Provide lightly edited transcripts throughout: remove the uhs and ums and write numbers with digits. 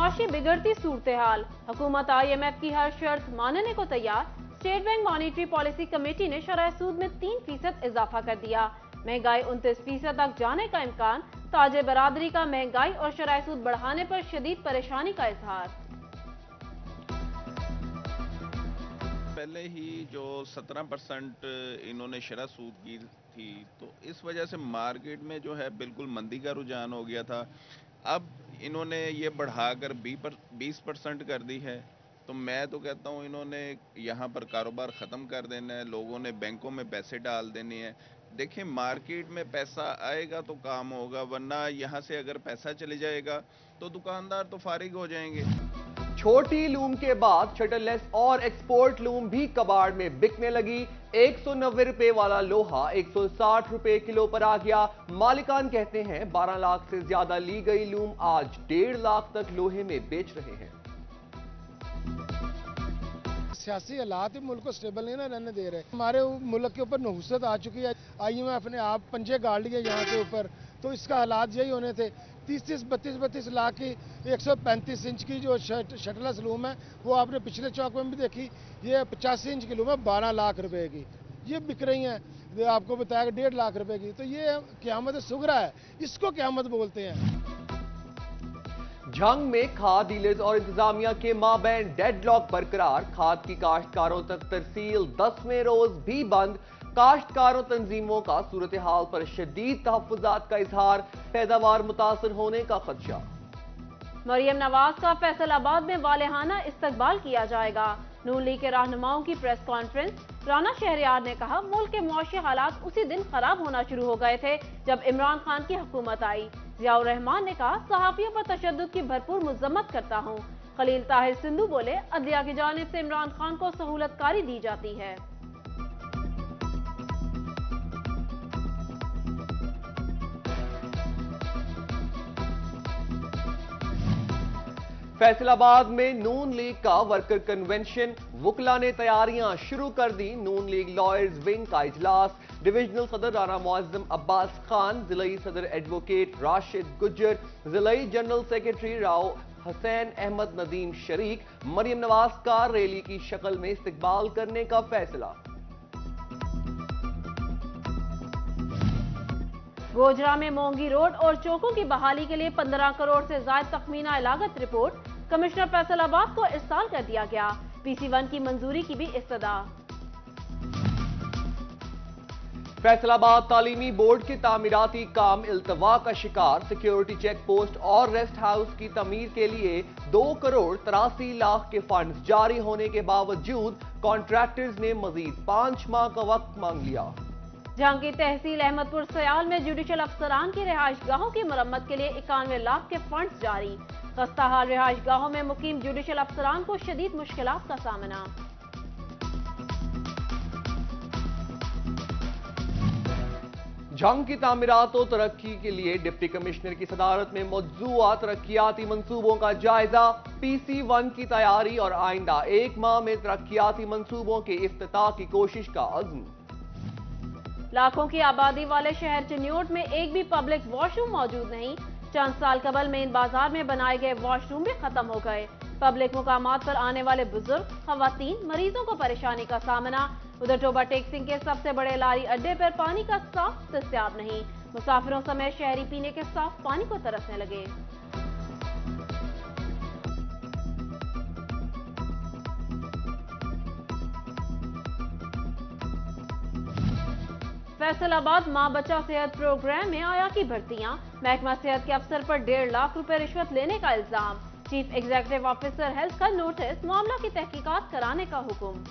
मुआशी बिगड़ती सूरत हाल, हुकूमत IMF की हर शर्त मानने को तैयार। State bank monetary policy committee ने शरह सूद में 3% इजाफा कर दिया। महंगाई 29% तक जाने का इम्कान। ताजे बरादरी का महंगाई और शरह सूद बढ़ाने पर शदीद परेशानी का इजहार। पहले ही जो 17% इन्होंने शरह सूद की थी, तो इस वजह से मार्केट में जो है बिल्कुल मंदी का रुझान हो गया था। अब इन्होंने ये बढ़ाकर 20% कर दी है, तो मैं तो कहता हूँ इन्होंने यहाँ पर कारोबार ख़त्म कर देना है, लोगों ने बैंकों में पैसे डाल देने हैं। देखिए, मार्केट में पैसा आएगा तो काम होगा, वरना यहाँ से अगर पैसा चले जाएगा तो दुकानदार तो फारिग हो जाएंगे। छोटी लूम के बाद शटरलेस और एक्सपोर्ट लूम भी कबाड़ में बिकने लगी। 190 रुपए वाला लोहा 160 रुपए किलो पर आ गया। मालिकान कहते हैं 12 लाख से ज्यादा ली गई लूम आज 1.5 लाख तक लोहे में बेच रहे हैं। सियासी हालात मुल्क को स्टेबल नहीं ना रहने दे रहे। हमारे मुल्क के ऊपर नहुसत आ चुकी है। IMF ने आप पंजे गाड़ लिए यहाँ के ऊपर, तो इसका हालात यही होने थे। 30-32 लाख की 135 इंच की जो शटरलेस लूम है, वो आपने पिछले चौक में भी देखी। ये 85 इंच की लूम है 12 लाख रुपए की, ये बिक रही हैं। आपको बताया 1.5 लाख रुपए की, तो ये क़यामत सुगरा है, इसको क़यामत बोलते हैं। जंग में खाद डीलर्स और इंतजामिया के माबैन डेडलॉक बरकरार। खाद की काश्तकारों तक तरसील 10वें रोज भी बंद। काश्तकारों तंजीमों का सूरत हाल पर शदीद तहफ़्फ़ुज़ात का इजहार। पैदावार मुतासर होने का खदशा। मरियम नवाज का फैसलाबाद में वालेहाना इस्तकबाल किया जाएगा। नून लीग के रहनुमाओं की प्रेस कॉन्फ्रेंस। राना शहरियार ने कहा, मुल्क के मुआशी हालात उसी दिन खराब होना शुरू हो गए थे जब इमरान खान की हुकूमत आई। जियाउर रहमान ने कहा, सहाफियों पर तशद्दुद की भरपूर मजम्मत करता हूँ। खलील ताहिर सिंधु बोले, अदलिया की जानिब से इमरान खान को सहूलतकारी दी जाती है। फैसलाबाद में नून लीग का वर्कर कन्वेंशन। वुकला ने तैयारियां शुरू कर दी। नून लीग लॉयर्स विंग का इजलास। डिविजनल सदर राना मुअज्जम अब्बास खान, जिलाई सदर एडवोकेट राशिद गुज्जर, जिलाई जनरल सेक्रेटरी राव हसैन अहमद नदीम शरीक। मरियम नवाज का रैली की शक्ल में इस्तकबाल करने का फैसला। गोजरा में मोंगी रोड और चौकों की बहाली के लिए 15 करोड़ से ज्यादा तखमीना लागत रिपोर्ट कमिश्नर फैसलाबाद को इरसाल कर दिया गया। PC1 की मंजूरी की भी इस्तदा। फैसलाबाद तालीमी बोर्ड के तामीराती काम इल्तवा का शिकार। सिक्योरिटी चेक पोस्ट और रेस्ट हाउस की तमीर के लिए 2 करोड़ 83 लाख के फंड जारी होने के बावजूद कॉन्ट्रैक्टर्स ने मजीद 5 माह का वक्त मांग लिया। जहांगीर की तहसील अहमदपुर सयाल में जुडिशल अफसरान की रिहाइश गाहों की मरम्मत के लिए 91 लाख के फंड्स जारी। खस्ताहाल रिहाइश गाहों में मुकीम जुडिशल अफसरान को शदीद मुश्किलात का सामना। जंग की तामीरात और तरक्की के लिए डिप्टी कमिश्नर की सदारत में मौजूदा तरक्याती मंसूबों का जायजा। PC1 की तैयारी और आइंदा 1 माह में तरक्याती मंसूबों के इफ्तिताह की कोशिश का अज़्म। लाखों की आबादी वाले शहर चिन्योट में एक भी पब्लिक वॉशरूम मौजूद नहीं। चंद साल कबल मेन बाजार में बनाए गए वॉशरूम भी खत्म हो गए। पब्लिक मुकामात पर आने वाले बुजुर्ग, खवातीन, मरीजों को परेशानी का सामना। उधर टोबा टेक्सिंग के सबसे बड़े लारी अड्डे पर पानी का साफ दस्तयाब नहीं। मुसाफिरों समेत शहरी पीने के साफ पानी को तरसने लगे। फैसलाबाद मां बच्चा सेहत प्रोग्राम में आया की भर्तियां। महकमा सेहत के अफसर पर 1.5 लाख रुपए रिश्वत लेने का इल्जाम। चीफ एग्जीक्यूटिव ऑफिसर हेल्थ का नोटिस, मामला की तहकीकात कराने का हुक्म।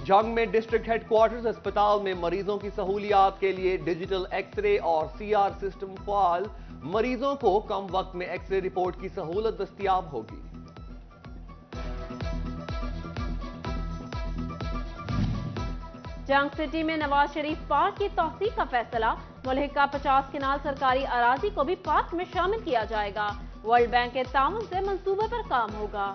जंग में डिस्ट्रिक्ट हेडक्वार्टर्स अस्पताल में मरीजों की सहूलियात के लिए डिजिटल एक्सरे और CR सिस्टम फाल। मरीजों को कम वक्त में एक्सरे रिपोर्ट की सहूलत दस्तयाब होगी। जंग सिटी में नवाज शरीफ पार्क की तौसीक का फैसला। मुल्क का 50 किनाल सरकारी अराजी को भी पार्क में शामिल किया जाएगा। वर्ल्ड बैंक के ताउन से मंसूबे पर काम होगा।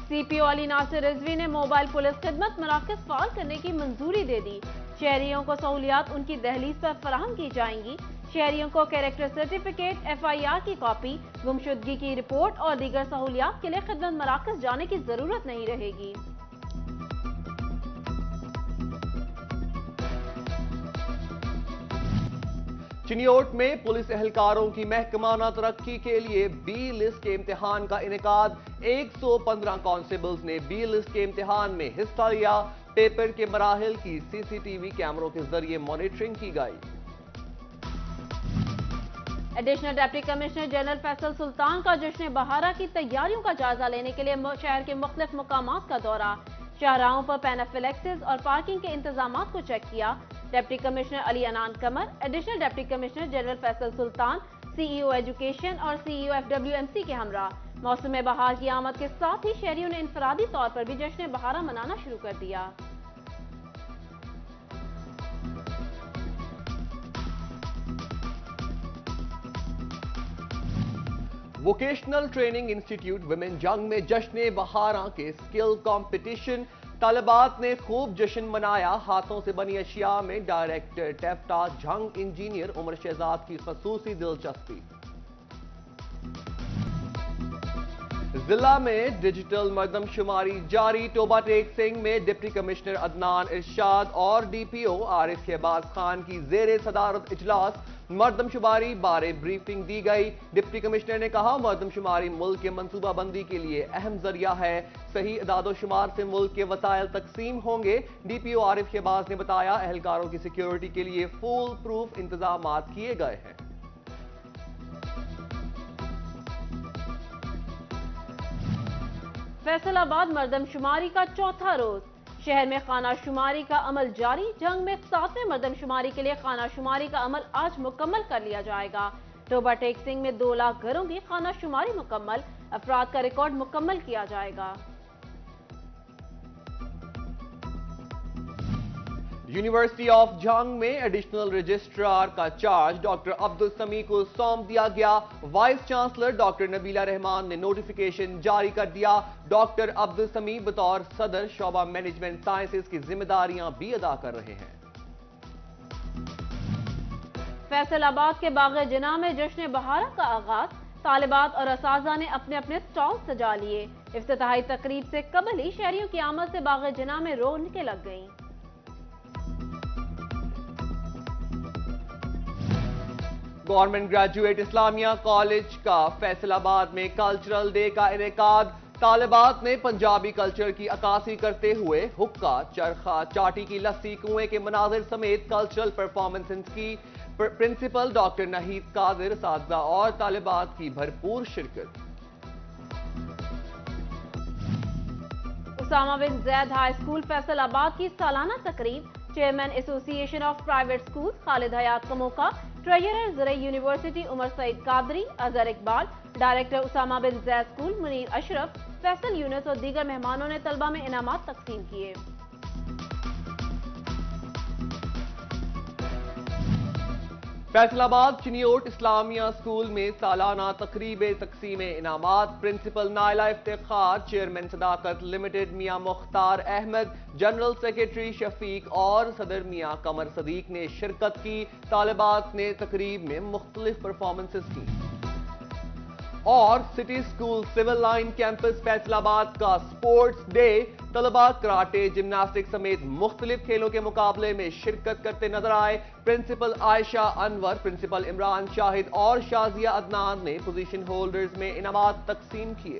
CPO अली नासिर रिजवी ने मोबाइल पुलिस खिदमत मराकज फाल करने की मंजूरी दे दी। شہریوں کو سہولیات ان کی دہلیز پر فراہم کی جائیں گی. شہریوں کو کیریکٹر سرٹیفکیٹ، FIR کی کاپی، گمشدگی کی رپورٹ اور دیگر سہولیات کے لیے خدمت مراکز جانے کی ضرورت نہیں رہے گی. چنیوٹ میں پولیس اہلکاروں کی محکمانہ ترقی کے لیے بی لسٹ کے امتحان کا انعقاد. 115 کانسٹیبلز نے بی لسٹ کے امتحان میں حصہ لیا. پیپر کے مراحل کی CCTV کیمروں کے ذریعے مانیٹرنگ کی گئی. Additional deputy commissioner general Faisal Sultan کا جشن بہارہ کی تیاریوں کا جائزہ لینے کے لیے شہر کے مختلف مقامات کا دورہ. شاہراہوں پر پینافلیکسز اور پارکنگ کے انتظامات کو چیک کیا. Deputy commissioner Ali Anan Qamar, additional deputy commissioner general Faisal Sultan, CEO education اور CEO FWMC کے ہمراہ. موسم بہار کی آمد کے ساتھ ہی شہریوں نے انفرادی طور پر بھی جشن بہارہ منانا شروع کر دیا. ووکیشنل ٹریننگ انسٹیٹیوٹ ویمن جنگ میں جشن بہارہ کے سکل کمپٹیشن. طالبات نے خوب جشن منایا. ہاتھوں سے بنی اشیاء میں ڈائریکٹر ٹیفٹا جنگ انجینئر عمر شہزاد کی خصوصی دلچسپی. ضلع میں ڈیجیٹل مردم شماری جاری. ٹوبہ ٹیک سنگھ میں ڈپٹی کمشنر عدنان ارشاد اور DPO عارف شہباز خان کی زیر صدارت اجلاس. مردم شماری بارے بریفنگ دی گئی. ڈپٹی کمشنر نے کہا مردم شماری ملک کے منصوبہ بندی کے لیے اہم ذریعہ ہے. صحیح اعداد و شمار سے ملک کے وسائل تقسیم ہوں گے. DPO عارف شہباز نے بتایا اہلکاروں کی سیکیورٹی کے لیے فول پروف انتظامات کیے گئے ہیں. فیصل آباد مردم شماری کا چوتھا روز. شہر میں خانہ شماری کا عمل جاری. جنگ میں 7ویں مردم شماری کے لیے خانہ شماری کا عمل آج مکمل کر لیا جائے گا. ٹوبہ ٹیک سنگھ میں 2 لاکھ گھروں کی خانہ شماری مکمل. افراد کا ریکارڈ مکمل کیا جائے گا. یونیورسٹی آف جنگ میں ایڈیشنل رجسٹرار کا چارج ڈاکٹر عبدالسمیع کو سونپ دیا گیا. وائس چانسلر ڈاکٹر نبیلہ رحمان نے نوٹیفیکیشن جاری کر دیا. ڈاکٹر عبدالسمیع بطور صدر شعبہ مینجمنٹ سائنسز کی ذمہ داریاں بھی ادا کر رہے ہیں. فیصل آباد کے باغ جناح میں جشن بہارہ کا آغاز. طالبات اور اساتذہ نے اپنے اپنے سٹال سجا لیے. افتتاحی تقریب سے قبل ہی شہریوں کی آمد سے باغ جناح میں رونقیں لگ گئیں. گورنمنٹ گریجویٹ اسلامیہ کالج کا فیصل آباد میں کلچرل ڈے کا انعقاد. طالبات نے پنجابی کلچر کی عکاسی کرتے ہوئے حکا، چرخا، چاٹی کی لسی، کنویں کے مناظر سمیت کلچرل پرفارمنسز کی. پرنسپل ڈاکٹر نحید قادر، اساتذہ اور طالبات کی بھرپور شرکت. اسامہ بن زید ہائی اسکول فیصل آباد کی سالانہ تقریب. چیئرمین ایسوسی ایشن آف پرائیویٹ اسکول خالد حیات کا موقع. ٹریجرر زرعی یونیورسٹی عمر سعید قادری، اظہر اقبال، ڈائریکٹر اسامہ بن زید اسکول منیر اشرف، فیصل یونس اور دیگر مہمانوں نے طلبہ میں انعامات تقسیم کیے. فیصل آباد چنیوٹ اسلامیہ اسکول میں سالانہ تقریب تقسیم انعامات. پرنسپل نائلہ افتخار، چیئرمین صداقت لمیٹڈ میاں مختار احمد، جنرل سیکریٹری شفیق اور صدر میاں قمر صدیق نے شرکت کی. طالبات نے تقریب میں مختلف پرفارمنسز کی. اور city school civil line campus Faisalabad کا سپورٹس ڈے. طلباء کراٹے، جمناسٹک سمیت مختلف کھیلوں کے مقابلے میں شرکت کرتے نظر آئے. پرنسپل عائشہ انور، پرنسپل عمران شاہد اور شازیہ عدنان نے پوزیشن ہولڈرز میں انعامات تقسیم کیے.